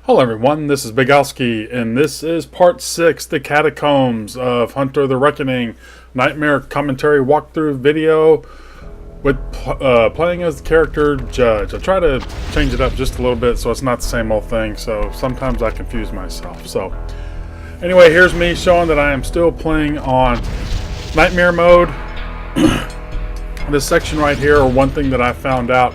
Hello everyone, this is xBIGALSKIx, and this is part 6, The Catacombs of Hunter the Reckoning Nightmare Commentary Walkthrough video with playing as the character Judge. I try to change it up just a little bit so it's not the same old thing, so sometimes I confuse myself. So anyway, here's me showing that I am still playing on Nightmare mode. This section right here, or one thing that I found out,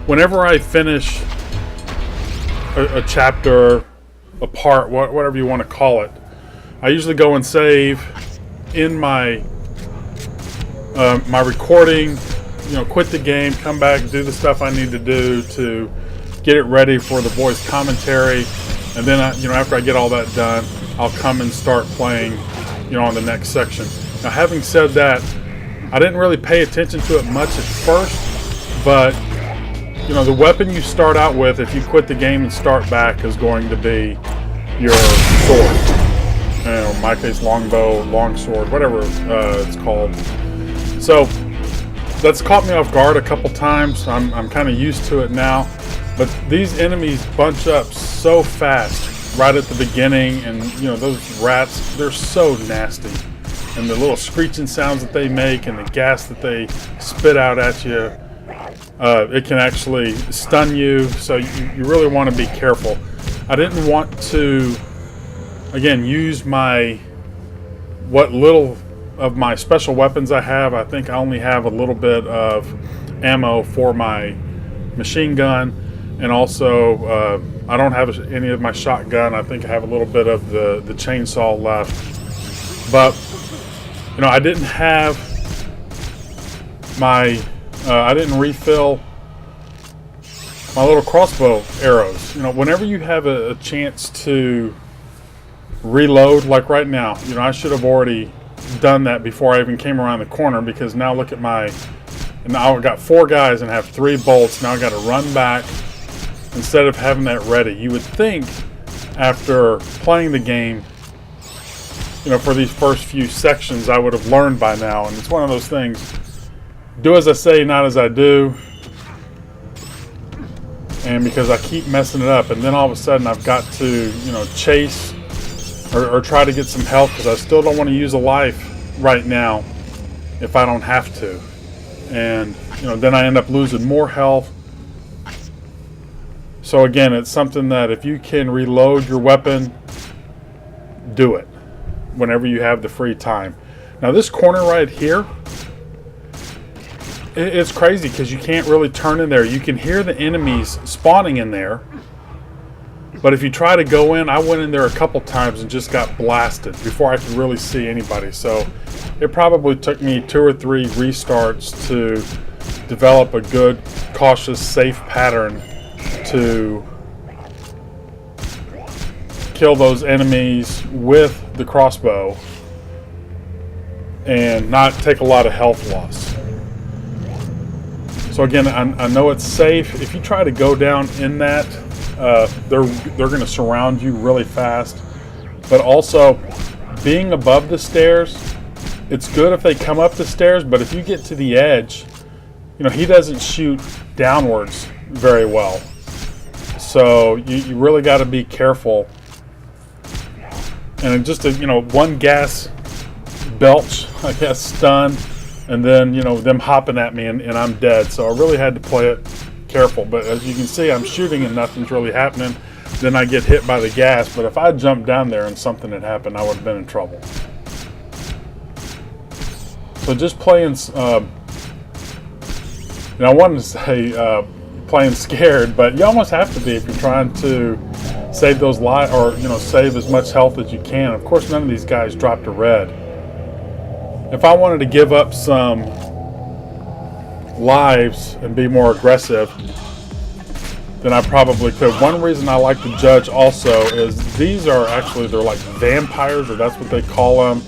whenever I finish a chapter, a part, whatever you want to call it, I usually go and save in my my recording, quit the game, come back, do the stuff I need to do to get it ready for the voice commentary, and then after I get all that done, I'll come and start playing on the next section. Now, having said that, I didn't really pay attention to it much at first, but the weapon you start out with, if you quit the game and start back, is going to be your sword. In my case, longbow, longsword, whatever it's called. So that's caught me off guard a couple times. I'm kind of used to it now. But these enemies bunch up so fast right at the beginning, and those rats, they're so nasty. And the little screeching sounds that they make and the gas that they spit out at you, it can actually stun you, so you really want to be careful. I didn't want to, again, use what little of my special weapons I have. I think I only have a little bit of ammo for my machine gun, and also I don't have any of my shotgun. I think I have a little bit of the chainsaw left. But I didn't have my I didn't refill my little crossbow arrows. Whenever you have a chance to reload, like right now, I should have already done that before I even came around the corner, because now look at and now I've got 4 guys and have 3 bolts. Now I got to run back instead of having that ready. You would think after playing the game, for these first few sections, I would have learned by now, and it's one of those things. Do as I say, not as I do. And because I keep messing it up, and then all of a sudden I've got to, chase or try to get some help, because I still don't want to use a life right now if I don't have to. And, then I end up losing more health. So again, it's something that if you can reload your weapon, do it whenever you have the free time. Now this corner right here, it's crazy because you can't really turn in there. You can hear the enemies spawning in there, but if you try to go in, I went in there a couple times and just got blasted before I could really see anybody. So it probably took me 2 or 3 restarts to develop a good, cautious, safe pattern to kill those enemies with the crossbow and not take a lot of health loss. So again, I know it's safe. If you try to go down in that, they're going to surround you really fast. But also, being above the stairs, it's good if they come up the stairs, but if you get to the edge, he doesn't shoot downwards very well. So you really got to be careful. And just one gas belch, I guess, stun, and then them hopping at me and I'm dead. So I really had to play it careful. But as you can see, I'm shooting and nothing's really happening. Then I get hit by the gas. But if I jumped down there and something had happened, I would have been in trouble. So just playing, I wanted to say playing scared, but you almost have to be if you're trying to save those lives, or save as much health as you can. Of course, none of these guys dropped a red. If I wanted to give up some lives and be more aggressive, then I probably could. One reason I like the Judge also is these are actually, they're like vampires, or that's what they call them.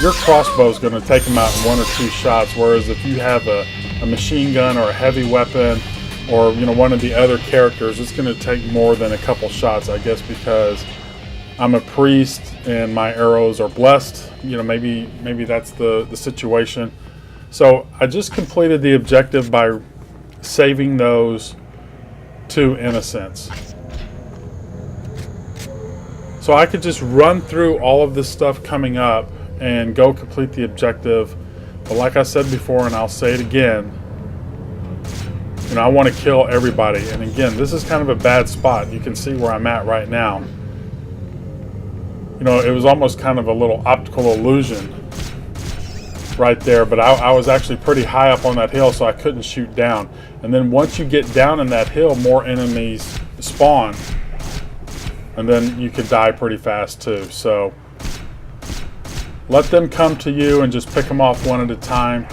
Your crossbow is going to take them out in 1 or 2 shots, whereas if you have a machine gun or a heavy weapon, or one of the other characters, it's going to take more than a couple shots, I guess, because I'm a priest and my arrows are blessed. Maybe that's the situation. So I just completed the objective by saving those 2 innocents. So I could just run through all of this stuff coming up and go complete the objective. But like I said before, and I'll say it again, you know, I want to kill everybody. And again, this is kind of a bad spot. You can see where I'm at right now. You know, it was almost kind of a little optical illusion right there, but I was actually pretty high up on that hill, so I couldn't shoot down. And then once you get down in that hill, more enemies spawn, and then you could die pretty fast too. So let them come to you and just pick them off one at a time.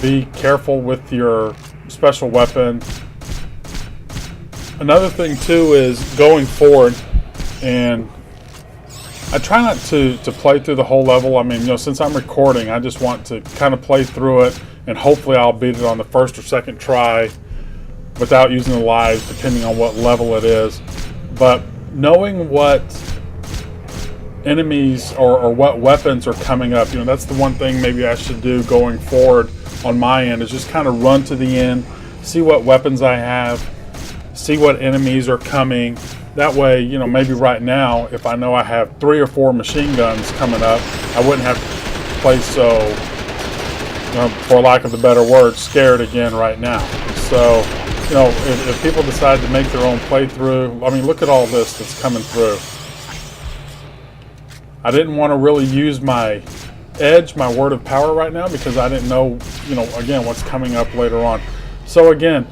Be careful with your special weapon. Another thing too is going forward, and I try not to play through the whole level. I mean, you know, since I'm recording, I just want to kind of play through it, and hopefully I'll beat it on the first or second try without using the lives, depending on what level it is. But knowing what enemies or what weapons are coming up, you know, that's the one thing maybe I should do going forward on my end, is just kind of run to the end, see what weapons I have, see what enemies are coming. That way, you know, maybe right now, if I know I have 3 or 4 machine guns coming up, I wouldn't have to play so, you know, for lack of a better word, scared again right now. So, you know, if people decide to make their own playthrough, I mean, look at all this that's coming through. I didn't want to really use my edge, my word of power right now, because I didn't know, you know, again, what's coming up later on. So again,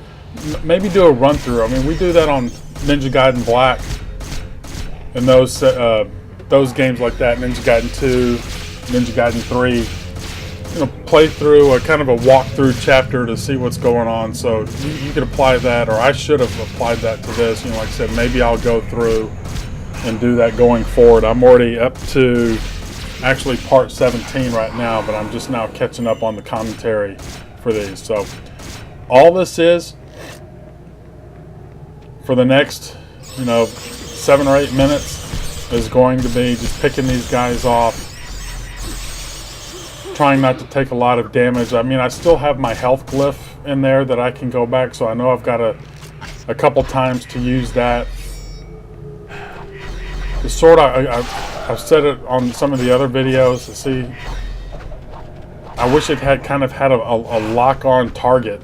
maybe do a run through. I mean, we do that on Ninja Gaiden Black and those games like that, Ninja Gaiden 2, Ninja Gaiden 3. You know, play through a kind of a walkthrough chapter to see what's going on. So you could apply that, or I should have applied that to this. You know, like I said, maybe I'll go through and do that going forward. I'm already up to actually part 17 right now, but I'm just now catching up on the commentary for these. So all this is for the next, you know, 7 or 8 minutes is going to be just picking these guys off, trying not to take a lot of damage. I mean, I still have my health glyph in there that I can go back, so I know I've got a couple times to use that. The sword, I've said it on some of the other videos. See, I wish it had kind of had a lock-on target,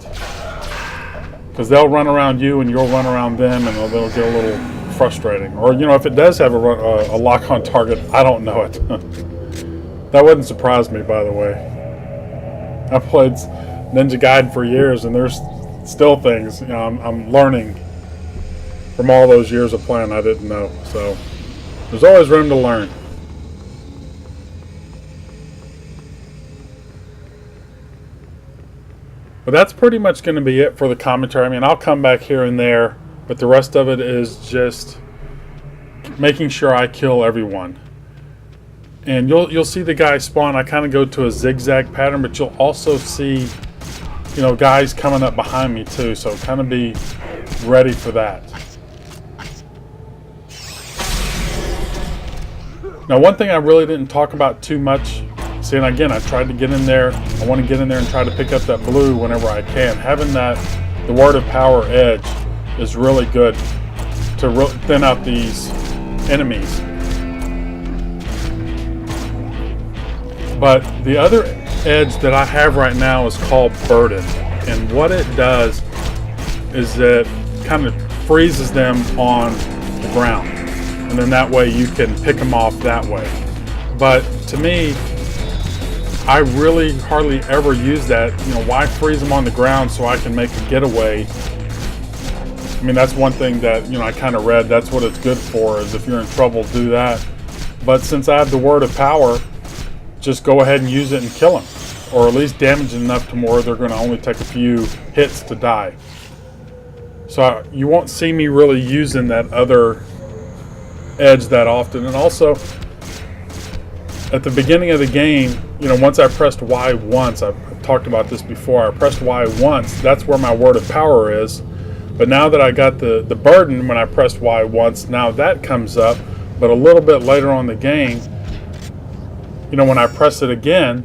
because they'll run around you and you'll run around them, and they'll get a little frustrating. Or, you know, if it does have a lock-on target, I don't know it. That wouldn't surprise me, by the way. I've played Ninja Gaiden for years, and there's still things, you know, I'm learning from all those years of playing I didn't know. So there's always room to learn. But that's pretty much going to be it for the commentary. I mean, I'll come back here and there, but the rest of it is just making sure I kill everyone. And you'll see the guys spawn. I kind of go to a zigzag pattern, but you'll also see, you know, guys coming up behind me too. So kind of be ready for that. Now, one thing I really didn't talk about too much. See, and again, I tried to get in there. I want to get in there and try to pick up that blue whenever I can. Having the word of power edge is really good to thin out these enemies. But the other edge that I have right now is called burden. And what it does is that kind of freezes them on the ground. And then that way you can pick them off that way. But to me, I really hardly ever use that. You know, why freeze them on the ground so I can make a getaway? I mean, that's one thing that, you know, I kind of read. That's what it's good for, is if you're in trouble, do that. But since I have the word of power, just go ahead and use it and kill them. Or at least damage enough to where they're going to only take a few hits to die. So you won't see me really using that other edge that often. And also, at the beginning of the game, you know, once I pressed Y once, I've talked about this before, I pressed Y once, that's where my word of power is. But now that I got the burden, when I pressed Y once, now that comes up. But a little bit later on in the game, you know, when I press it again,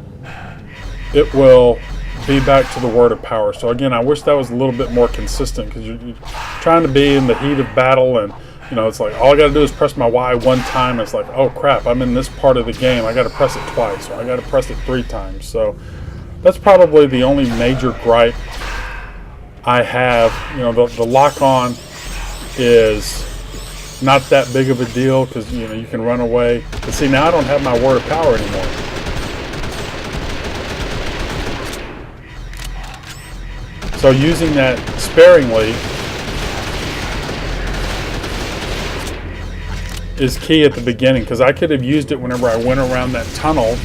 it will be back to the word of power. So again, I wish that was a little bit more consistent, because you're trying to be in the heat of battle and you know, it's like all I got to do is press my Y one time. It's like, oh crap, I'm in this part of the game. I got to press it twice, or I got to press it 3 times. So that's probably the only major gripe I have. You know, the lock-on is not that big of a deal because, you know, you can run away. But see, now I don't have my word of power anymore. So using that sparingly is key at the beginning, because I could have used it whenever I went around that tunnel,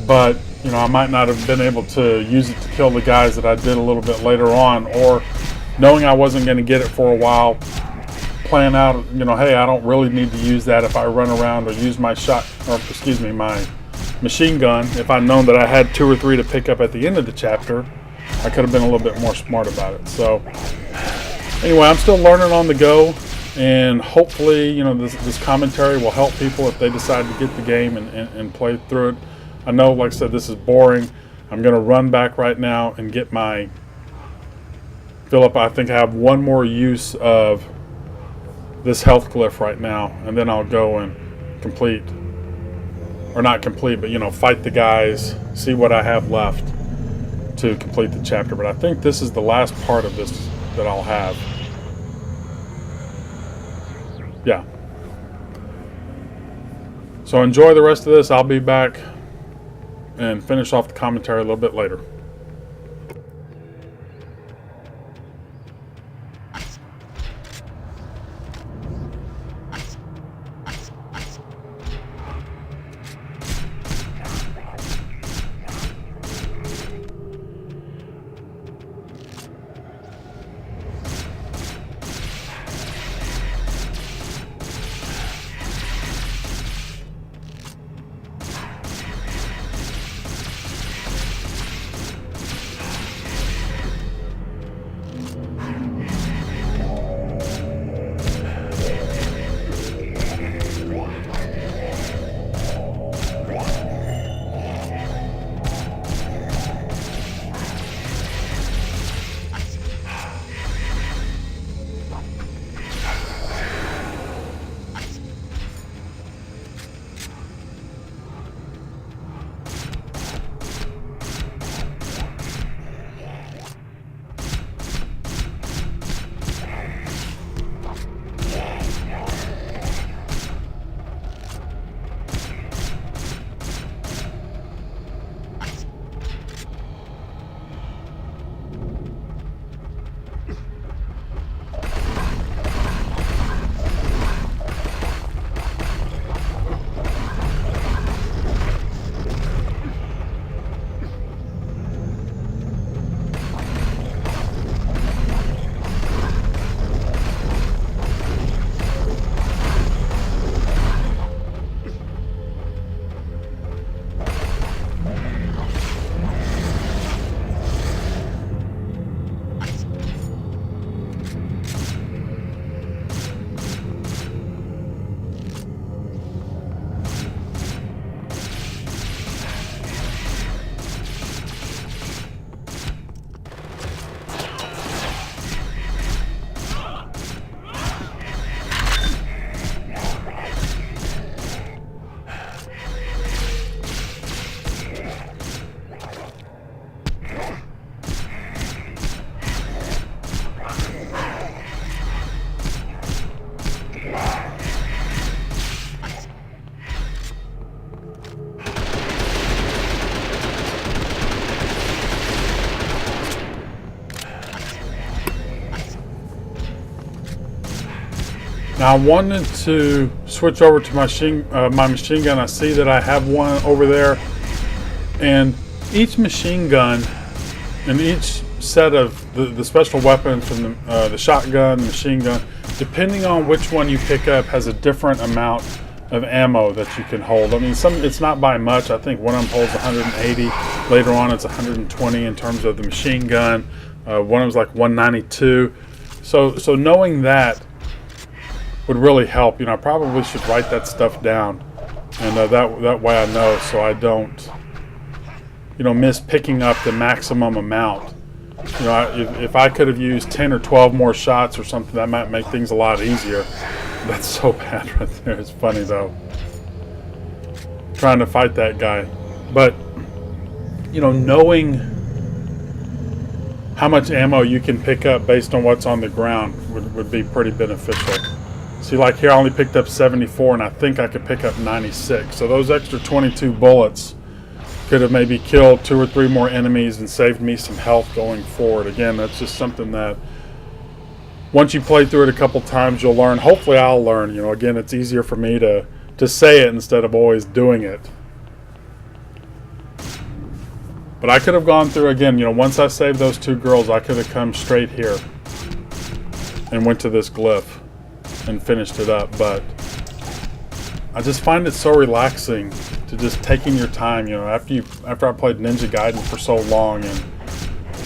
but you know, I might not have been able to use it to kill the guys that I did a little bit later on, or knowing I wasn't going to get it for a while, plan out, you know, hey, I don't really need to use that if I run around, or use my my machine gun. If I'd known that I had 2 or 3 to pick up at the end of the chapter, I could have been a little bit more smart about it. So anyway, I'm still learning on the go, and hopefully, you know, this commentary will help people if they decide to get the game and play through it. I know, like I said, this is boring. I'm going to run back right now and get my fill up. I think I have one more use of this health glyph right now, and then I'll go and complete, or not complete, but, you know, fight the guys, see what I have left to complete the chapter. But I think this is the last part of this that I'll have. Yeah. So enjoy the rest of this. I'll be back and finish off the commentary a little bit later. Now I wanted to switch over to my machine gun. I see that I have one over there, and each machine gun and each set of the special weapons from the shotgun, the machine gun, depending on which one you pick up, has a different amount of ammo that you can hold. I mean, it's not by much. I think one of them holds 180. Later on, it's 120 in terms of the machine gun. One of them's like 192. So knowing that would really help. You know, I probably should write that stuff down, and that way I know, so I don't, you know, miss picking up the maximum amount You know, if I could have used 10 or 12 more shots or something, that might make things a lot easier. That's so bad right there. It's funny though, trying to fight that guy. But you know, knowing how much ammo you can pick up based on what's on the ground would be pretty beneficial. See, like here I only picked up 74, and I think I could pick up 96. So those extra 22 bullets could have maybe killed 2 or 3 more enemies and saved me some health going forward. Again, that's just something that once you play through it a couple times, you'll learn. Hopefully I'll learn. You know, again, it's easier for me to say it instead of always doing it. But I could have gone through again, you know, once I saved those 2 girls, I could have come straight here and went to this glyph and finished it up. But I just find it so relaxing to just taking your time, you know, after I played Ninja Gaiden for so long and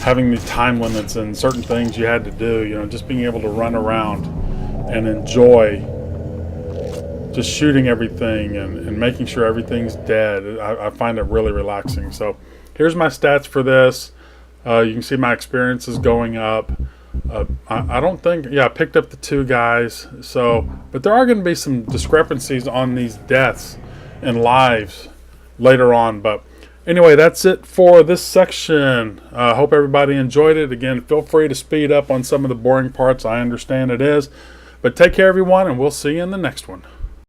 having the time limits and certain things you had to do, you know, just being able to run around and enjoy just shooting everything and making sure everything's dead. I find it really relaxing. So here's my stats for this. You can see my experience is going up. I don't think, yeah, I picked up the 2 guys. So, but there are going to be some discrepancies on these deaths and lives later on. But anyway, that's it for this section. I hope everybody enjoyed it. Again, feel free to speed up on some of the boring parts. I understand it is. But take care, everyone, and we'll see you in the next one.